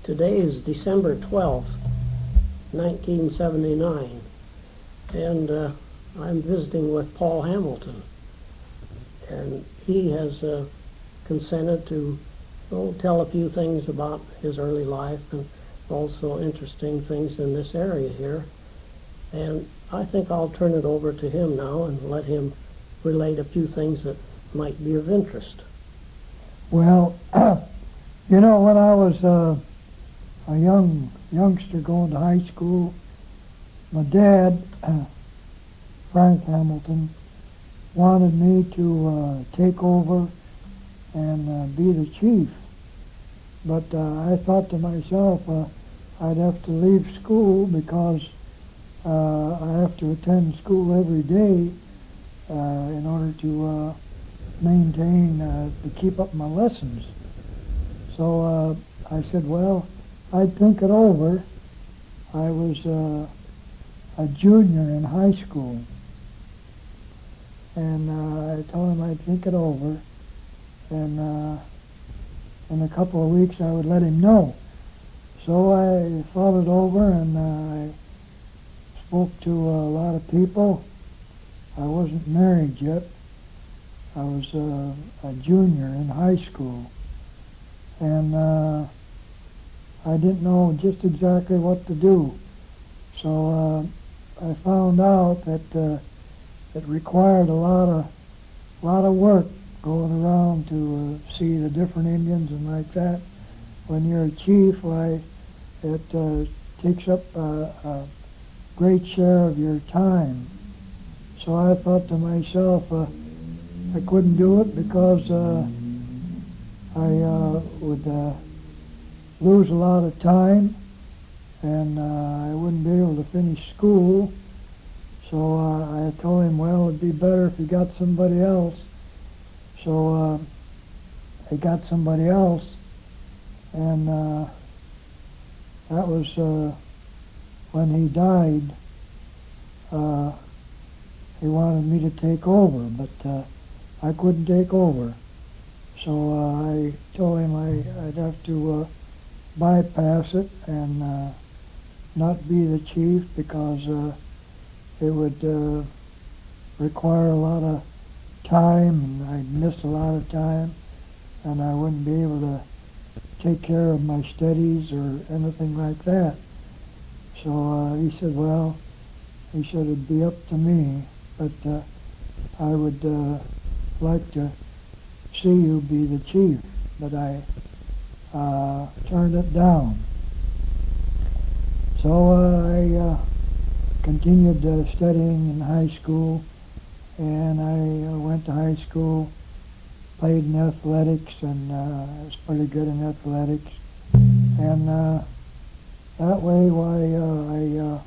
Today is December 12th, 1979, and I'm visiting with Paul Hamilton, and he has consented to tell a few things about his early life and also interesting things in this area here. And I think I'll turn it over to him now and let him relate a few things that might be of interest. Well, when I was a youngster going to high school, my dad, Frank Hamilton, wanted me to take over and be the chief. But I thought to myself, I'd have to leave school because I have to attend school every day in order to maintain, to keep up my lessons. So I said, well, I'd think it over. I was a junior in high school, and I told him I'd think it over, and in a couple of weeks I would let him know. So I thought it over, and I spoke to a lot of people. I wasn't married yet. I was a junior in high school, and I didn't know just exactly what to do. So I found out that it required a lot of work going around to see the different Indians and like that. When you're a chief, it takes up a great share of your time. So I thought to myself, I couldn't do it because I would lose a lot of time, and I wouldn't be able to finish school. So I told him, well, it'd be better if he got somebody else. So I got somebody else, and that was when he died. He wanted me to take over, but I couldn't take over. So I told him I'd have to bypass it and not be the chief because it would require a lot of time, and I'd miss a lot of time, and I wouldn't be able to take care of my studies or anything like that. So he said, well, he said it'd be up to me, but I would like to see you be the chief, but I turned it down. So I continued studying in high school, and I went to high school, played in athletics, and I was pretty good in athletics. And that way, I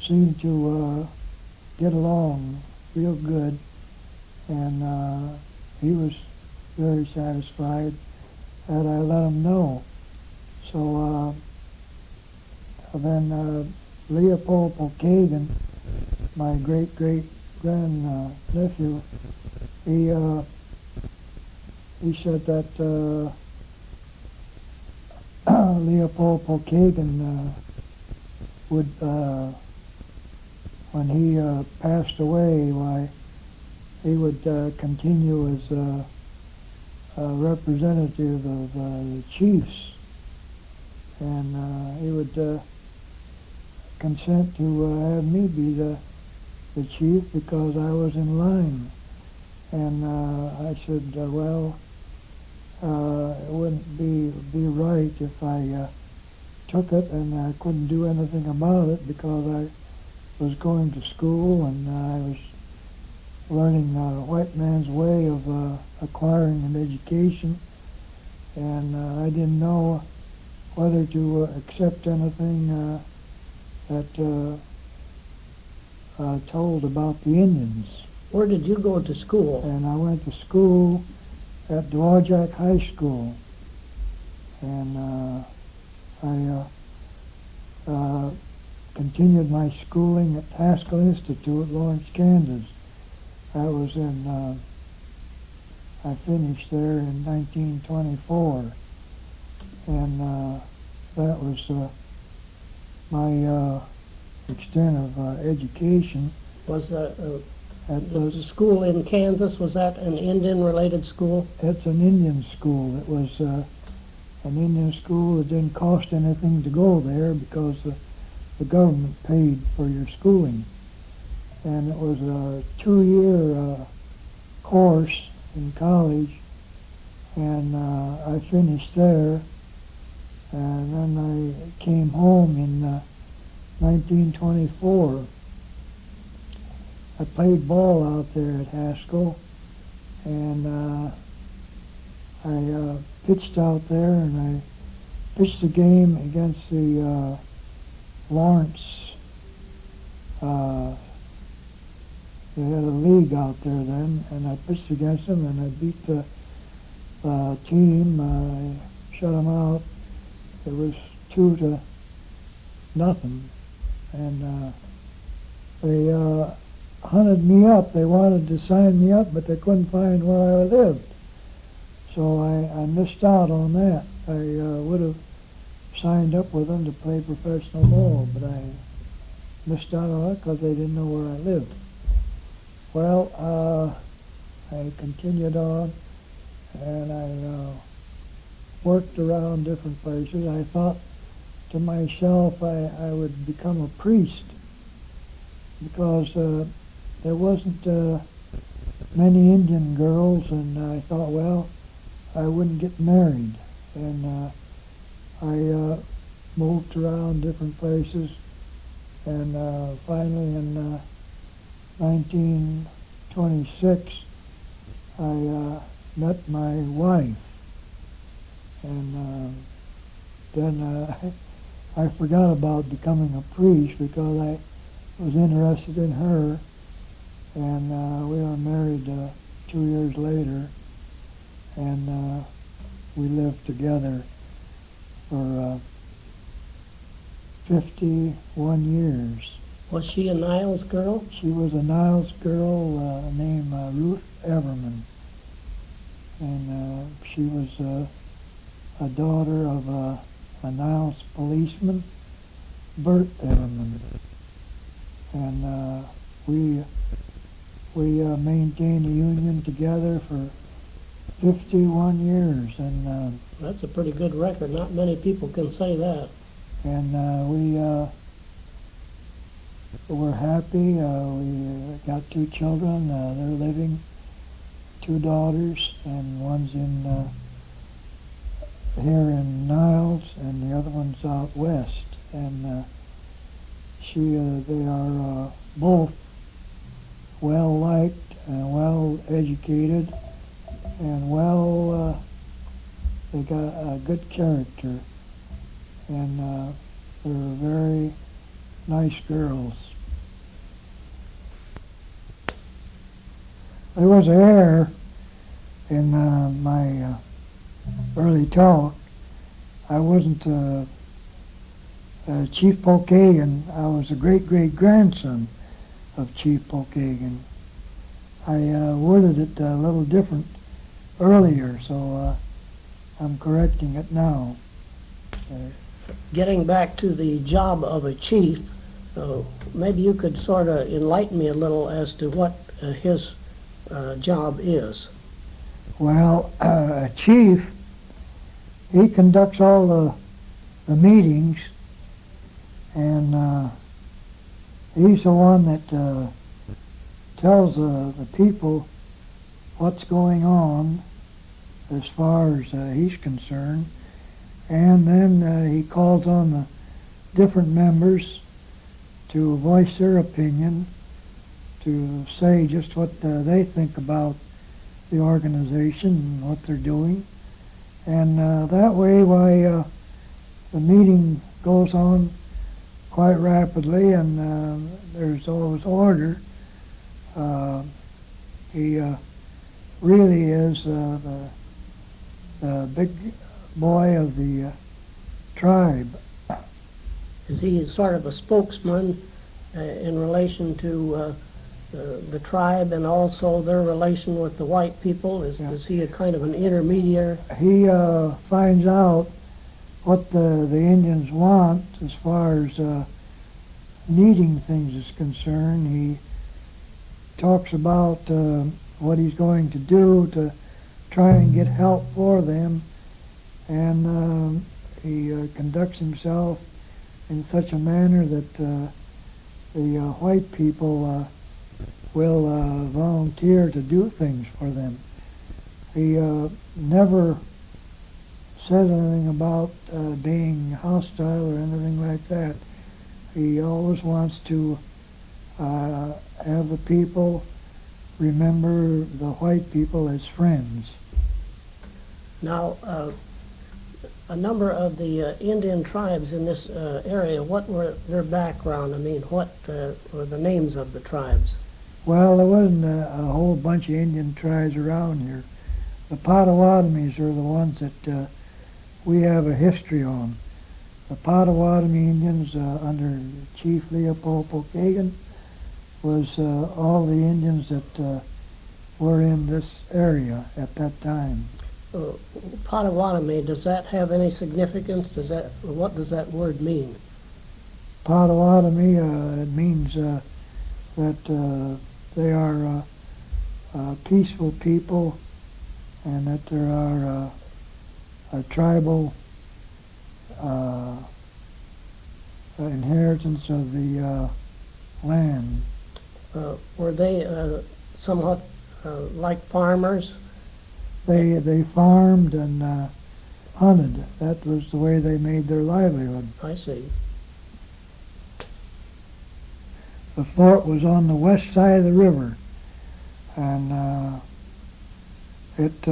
seemed to get along real good, and he was very satisfied that I let him know. So then Leopold Pokagon, my great-great-grand nephew, he said that Leopold Pokagon would, when he passed away, why he would continue as a representative of the chiefs, and he would consent to have me be the chief because I was in line. And I said, well, it wouldn't be right if I took it and I couldn't do anything about it because I was going to school and I was learning the white man's way of acquiring an education, and I didn't know whether to accept anything that told about the Indians. Where did you go to school? And I went to school at Dvorak High School, and I continued my schooling at Haskell Institute, Lawrence, Kansas. That was in, I finished there in 1924, and that was my extent of education. Was That the was, school in Kansas, was that an Indian-related school? it's an Indian school. It was an Indian school. It didn't cost anything to go there because the government paid for your schooling. And it was a 2-year course in college, and I finished there, and then I came home in 1924. I played ball out there at Haskell, and I pitched out there, and I pitched a game against the Lawrence. They had a league out there then, and I pitched against them, and I beat the team. I shut them out. It was 2-0, and they hunted me up. They wanted to sign me up, but they couldn't find where I lived. So I missed out on that. I would have signed up with them to play professional ball, but I missed out on it because they didn't know where I lived. Well, I continued on, and I worked around different places. I thought to myself I would become a priest, because there wasn't many Indian girls, and I thought, well, I wouldn't get married. And I moved around different places, and finally in 1926 I met my wife, and then I forgot about becoming a priest because I was interested in her, and we were married 2 years later, and we lived together for 51 years. Was she a Niles girl? She was a Niles girl named Ruth Everman, and she was a daughter of a Niles policeman, Bert Everman, and we maintained a union together for 51 years, and That's a pretty good record. Not many people can say that. we were happy. We got 2 children. They're living, 2 daughters, and one's in here in Niles, and the other one's out west. And they are both well liked and well educated, and they got a good character, and they're very nice girls. There was an error in my early talk. I wasn't Chief Pokagon. I was a great-great-grandson of Chief Pokagon. I worded it a little different earlier, so I'm correcting it now. Getting back to the job of a chief, maybe you could sort of enlighten me a little as to what his job is. Well, a chief, he conducts all the meetings, and he's the one that tells the people what's going on as far as he's concerned, and then he calls on the different members to voice their opinion, to say just what they think about the organization and what they're doing. And that way, the meeting goes on quite rapidly, and there's always order. He really is the big boy of the tribe. Is he sort of a spokesman in relation to the tribe and also their relation with the white people? Is he a kind of an intermediary? He finds out what the Indians want as far as needing things is concerned. He talks about what he's going to do to try and get help for them, and he conducts himself in such a manner that the white people will volunteer to do things for them. He never said anything about being hostile or anything like that. He always wants to have the people remember the white people as friends. Now, a number of the Indian tribes in this area, what were their background? I mean, what were the names of the tribes? Well, there wasn't a whole bunch of Indian tribes around here. The Potawatomis are the ones that we have a history on. The Potawatomi Indians under Chief Leopold Pokagon was all the Indians that were in this area at that time. Potawatomi, does that have any significance? What does that word mean? Potawatomi, it means that they are peaceful people, and that there are a tribal inheritance of the land. Were they somewhat like farmers? They farmed and hunted. That was the way they made their livelihood. I see. The fort was on the west side of the river, and it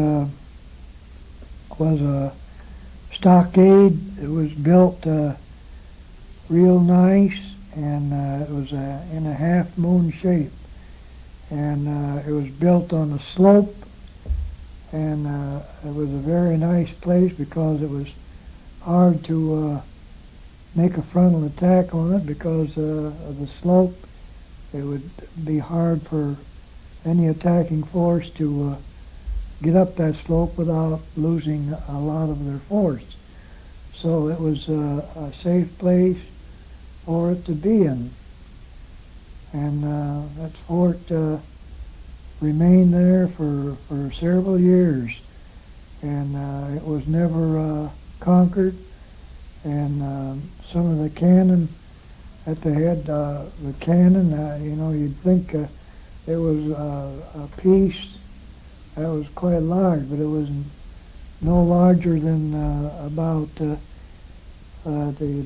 was a stockade. It was built real nice, and it was in a half moon shape, and it was built on a slope, and it was a very nice place because it was hard to make a frontal attack on it because of the slope. It would be hard for any attacking force to get up that slope without losing a lot of their force. So it was a safe place for it to be in. And that fort remained there for several years. And it was never conquered. And some of the cannon at the head, the cannon, you'd think it was a piece that was quite large, but it was no larger than about, the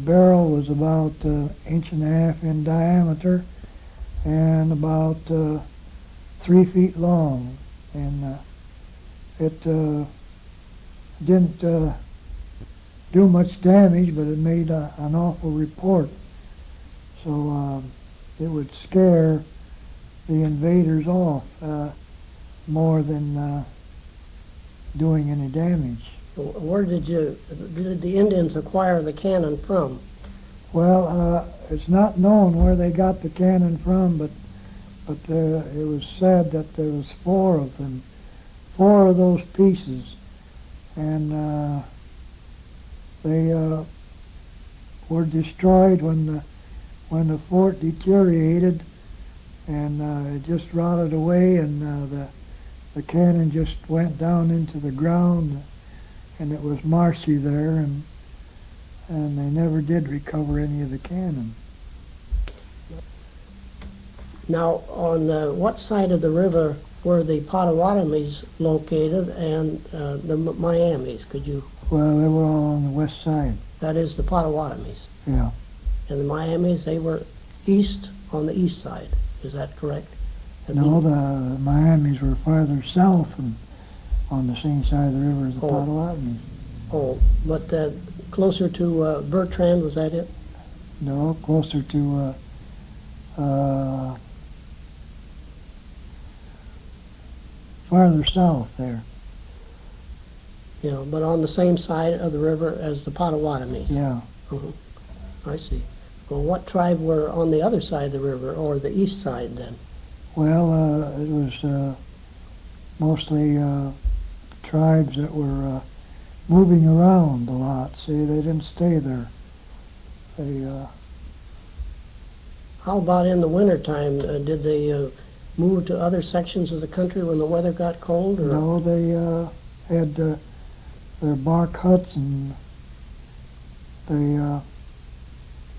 barrel was about inch and a half in diameter and about 3 feet long. And it didn't do much damage, but it made an awful report. So it would scare the invaders off more than doing any damage. Where did the Indians acquire the cannon from? Well, it's not known where they got the cannon from, but it was said that there was 4 of them, 4 of those pieces, and they were destroyed when the fort deteriorated, and it just rotted away, and the cannon just went down into the ground, and it was marshy there, and they never did recover any of the cannon. Now, on what side of the river were the Potawatomis located and the Miamis? Could you? Well, they were all on the west side. That is the Potawatomis. Yeah. And the Miamis, they were east, on the east side. Is that correct? No, the Miamis were farther south and on the same side of the river as the Potawatomis. Oh, but closer to Bertrand, was that it? No, closer to farther south there. Yeah, but on the same side of the river as the Potawatomis. Yeah. I see. Well, what tribe were on the other side of the river, or the east side then? Well, it was mostly tribes that were moving around a lot. See, they didn't stay there. They, How about in the wintertime? Did they move to other sections of the country when the weather got cold? Or? no, they had their bark huts, and they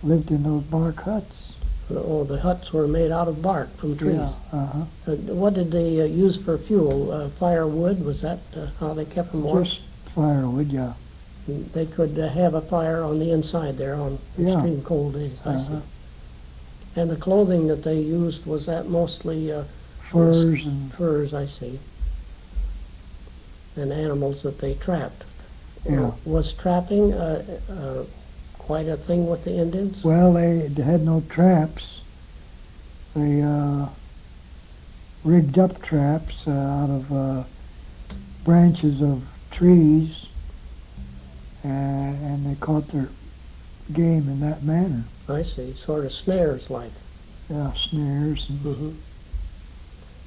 lived in those bark huts. Oh, the huts were made out of bark from trees. Yeah, uh-huh. What did they use for fuel? Firewood? Was that how they kept them warm? Just firewood, yeah. They could have a fire on the inside there on extreme cold days. I see. And the clothing that they used, was that mostly Furs and furs? I see. And animals that they trapped. yeah. Was trapping quite a thing with the Indians? Well, they had no traps. They rigged up traps out of branches of trees, and they caught their game in that manner. I see. Sort of snares like. Yeah, snares. And Mm-hmm.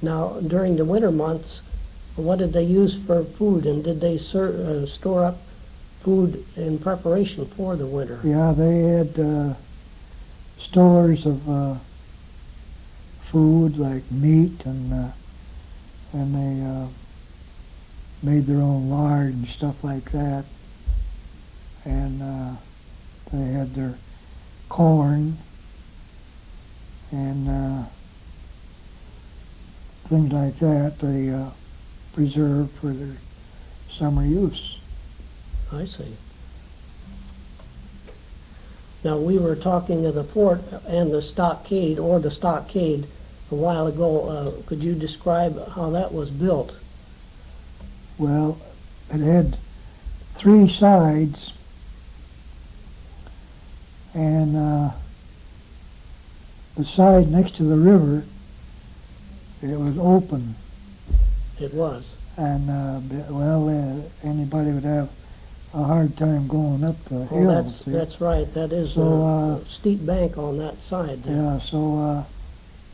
Now, during the winter months, what did they use for food, and did they store up food in preparation for the winter? yeah, they had stores of food like meat, and they made their own lard and stuff like that. And they had their corn and things like that. They preserved for their summer use. I see. Now, we were talking of the fort and the stockade, a while ago. Could you describe how that was built? Well, it had 3 sides, and the side next to the river, it was open, It was. and anybody would have a hard time going up the hill. Oh, see? that's right. That is So, a steep bank on that side there. Yeah, so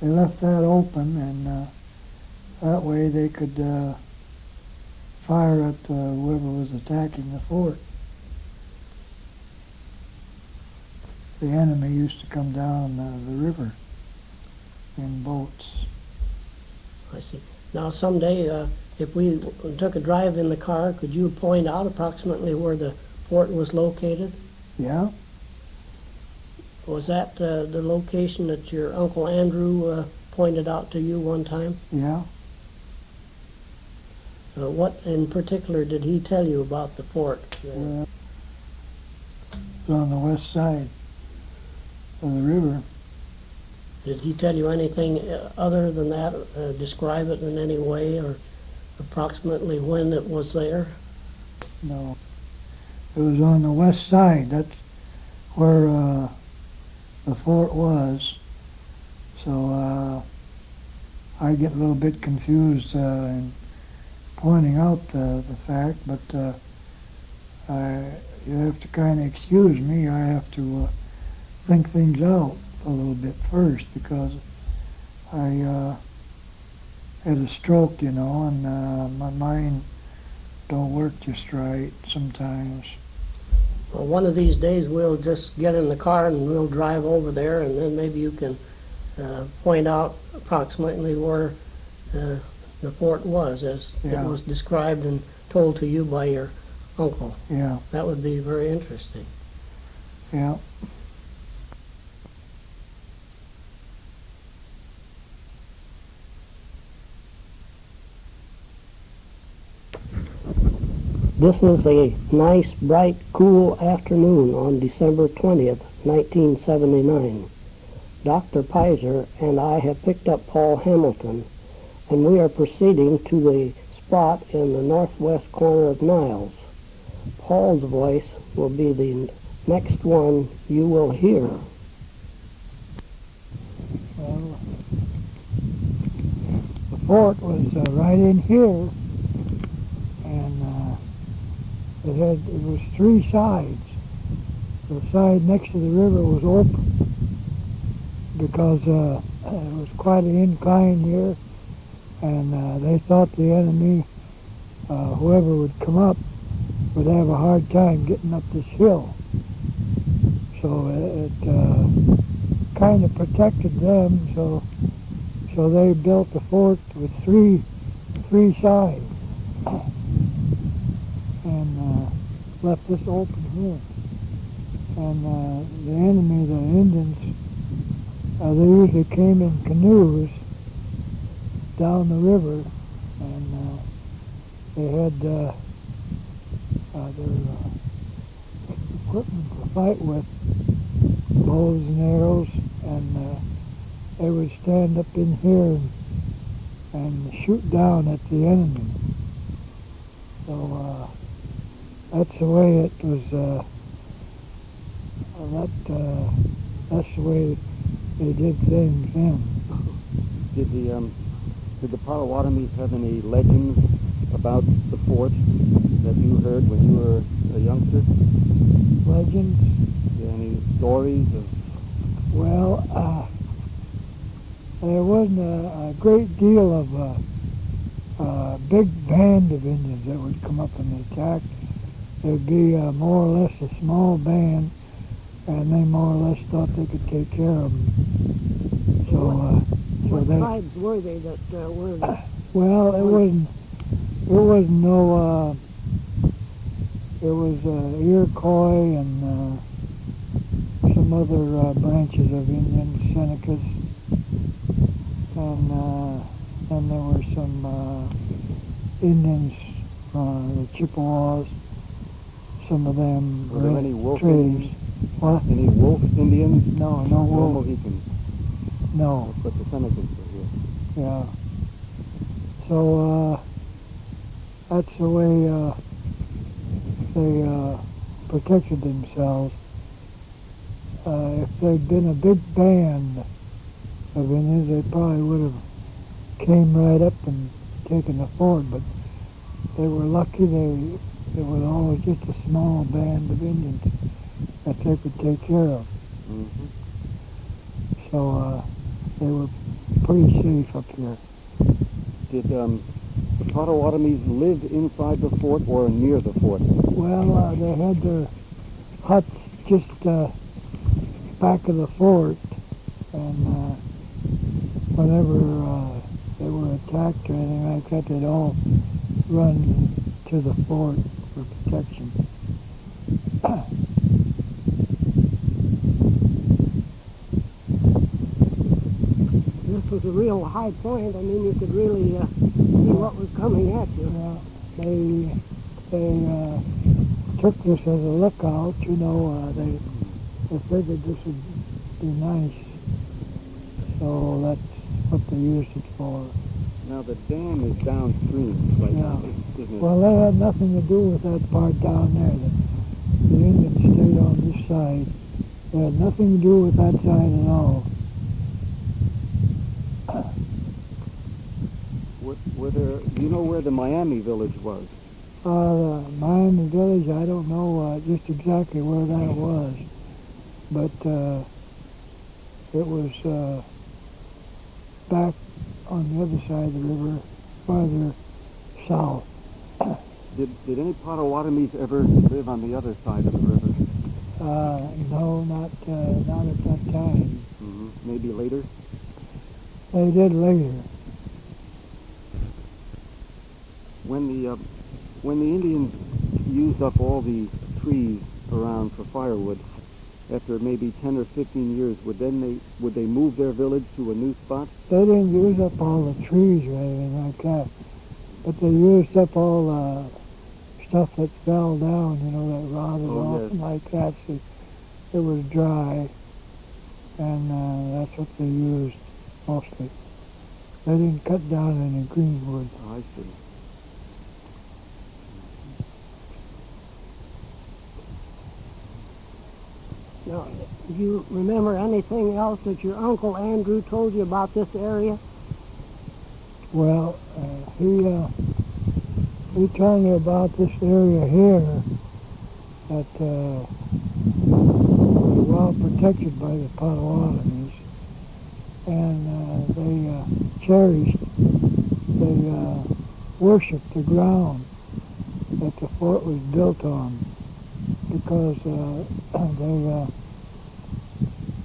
they left that open, and that way they could fire at whoever was attacking the fort. The enemy used to come down the river in boats. I see. Now, someday, if we took a drive in the car, could you point out approximately where the fort was located? Yeah, Was that the location that your Uncle Andrew pointed out to you one time? yeah. What in particular did he tell you about the fort? It was on the west side of the river. Did he tell you anything other than that? Describe it in any way, or approximately when it was there? No, it was on the west side. That's where the fort was. So I get a little bit confused in pointing out the fact, but you have to kind of excuse me. I have to think things out a little bit first, because I had a stroke, and my mind don't work just right sometimes. Well, one of these days we'll just get in the car and we'll drive over there, and then maybe you can point out approximately where the fort was, as it was described and told to you by your uncle. Yeah, That would be very interesting. yeah. This is a nice, bright, cool afternoon on December 20th, 1979. Dr. Peyser and I have picked up Paul Hamilton, and we are proceeding to the spot in the northwest corner of Niles. Paul's voice will be the next one you will hear. Well, the fort was right in here, and it was 3 sides. The side next to the river was open because it was quite an incline here, and they thought the enemy, whoever would come up, would have a hard time getting up this hill. So it kind of protected them. So they built the fort with three sides and left this open here. And the enemy, the Indians, they usually came in canoes down the river, and they had their equipment to fight with, bows and arrows, and they would stand up in here and shoot down at the enemy. So that's the way it was. That's the way they did things then. Did the Potawatomis have any legends about the fort that you heard when you were a youngster? Legends? Any stories of? Well, there wasn't a great deal of a big band of Indians that would come up and attack. There'd be more or less a small band, and they more or less thought they could take care of them. What tribes were they that were? Well, it wasn't no. It was Iroquois and some other branches of Indians, Senecas, and there were some Indians, the Chippewas. Some of them Were there any wolf traders. Indians? What? Any wolf Indians? No wolf. Mohicans. No. But the Senecas were here. Yeah. So that's the way they protected themselves. If there'd been a big band of Indians, they probably would have came right up and taken the fort, but they were lucky. There was always just a small band of Indians that they could take care of. Mm-hmm. So they were pretty safe up here. Did the Potawatomis live inside the fort or near the fort? Well, they had their huts just back of the fort, and whenever they were attacked or anything like that, they'd all run to the fort for protection. This was a real high point. I mean, you could really see what was coming at you. They took this as a lookout. You know, they figured this would be nice, so that's what they used it for. Now the dam is downstream, right now, isn't it? Well, they had nothing to do with that part down there. The Indians stayed on this side. They had nothing to do with that side at all. Do you know where the Miami village was? The Miami village, I don't know just exactly where that was, but it was back on the other side of the river, farther south. Did any Potawatomis ever live on the other side of the river? No, not at that time. Mm-hmm. Maybe later? They did later. When the Indians used up all the trees around for firewood, after maybe 10 or 15 years, would they move their village to a new spot? They didn't use up all the trees or anything like that, but they used up all the stuff that fell down, you know, that rotted off yes. and like that. So it was dry, and that's what they used mostly. They didn't cut down any greenwood. Oh, I see. Now, do you remember anything else that your Uncle Andrew told you about this area? Well, he told me about this area here that was well protected by the Potawatomis, and they cherished, they worshipped the ground that the fort was built on, because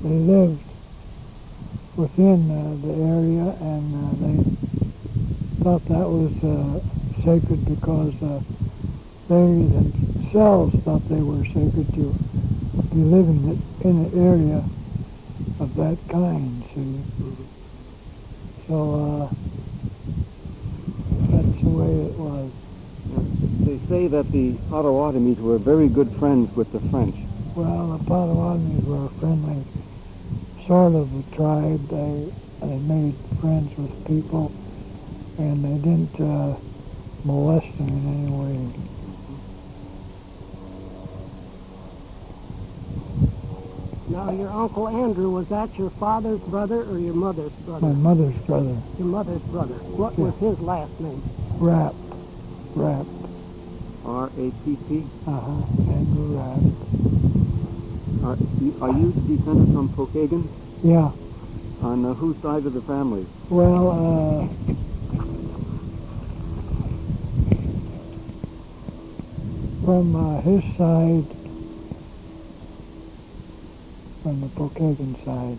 they lived within the area, and they thought that was sacred because they themselves thought they were sacred to be living in an area of that kind, see. So that's the way it was. They say that the Potawatomis were very good friends with the French. Well, the Potawatomis were a friendly sort of a tribe. They made friends with people, and they didn't molest them in any way. Now, your Uncle Andrew, was that your father's brother or your mother's brother? My mother's brother. Your mother's brother. What was his last name? Rapp. R-A-P-P? Andrew Rapp. Are you descended from Pokagon? Yeah. On whose side of the family? Well, from his side, from the Pokagon side.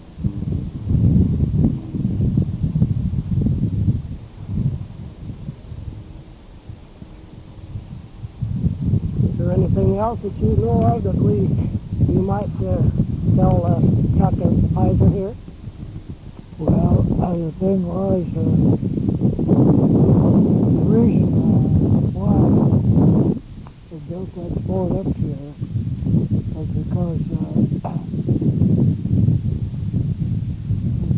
Is there anything else that you know of that you might tell Chuck and Peyser here? Well, the thing was, the reason why they built that fort up here was because they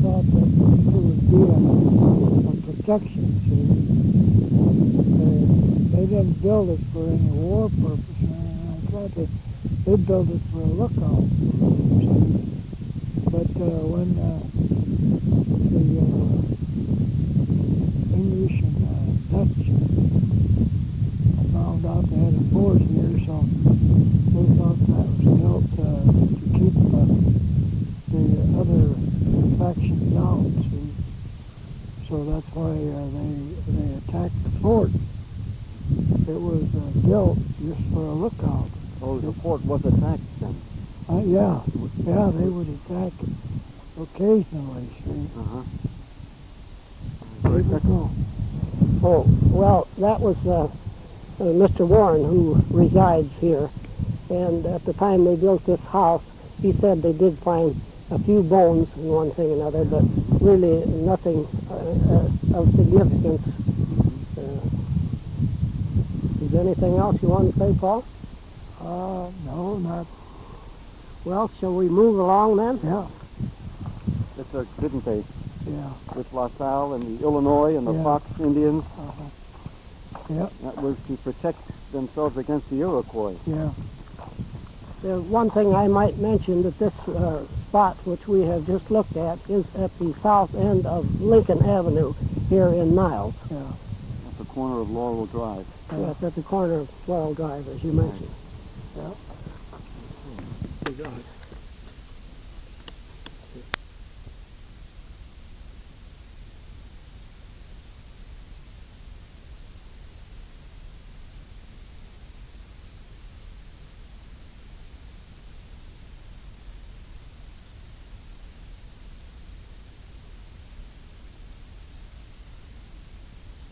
thought that it would be a protection, see. They didn't build it for any war purpose or anything like that. They built it for a lookout, see. But when the English and Dutch found out they had a fort here, so they thought that was built to keep the other factions out, see. So that's why they attacked the fort. It was built just for a lookout. Oh, the fort was attacked then? Yeah, they would attack occasionally, see. Very technical. Oh, well, that was Mr. Warren, who resides here. And at the time they built this house, he said they did find a few bones and one thing and another, but really nothing of significance. Is there anything else you want to say, Paul? No, not. Well, shall we move along then? Yeah. Didn't they? Yeah. With LaSalle and the Illinois and the Yeah. Fox Indians. Yep. That was to protect themselves against the Iroquois. Yeah. There's one thing I might mention, that this spot which we have just looked at is at the south end of Lincoln Avenue here in Niles. Yeah. At the corner of Laurel Drive. Yes, at the corner of Laurel Drive, as you mentioned. Yeah. Good God.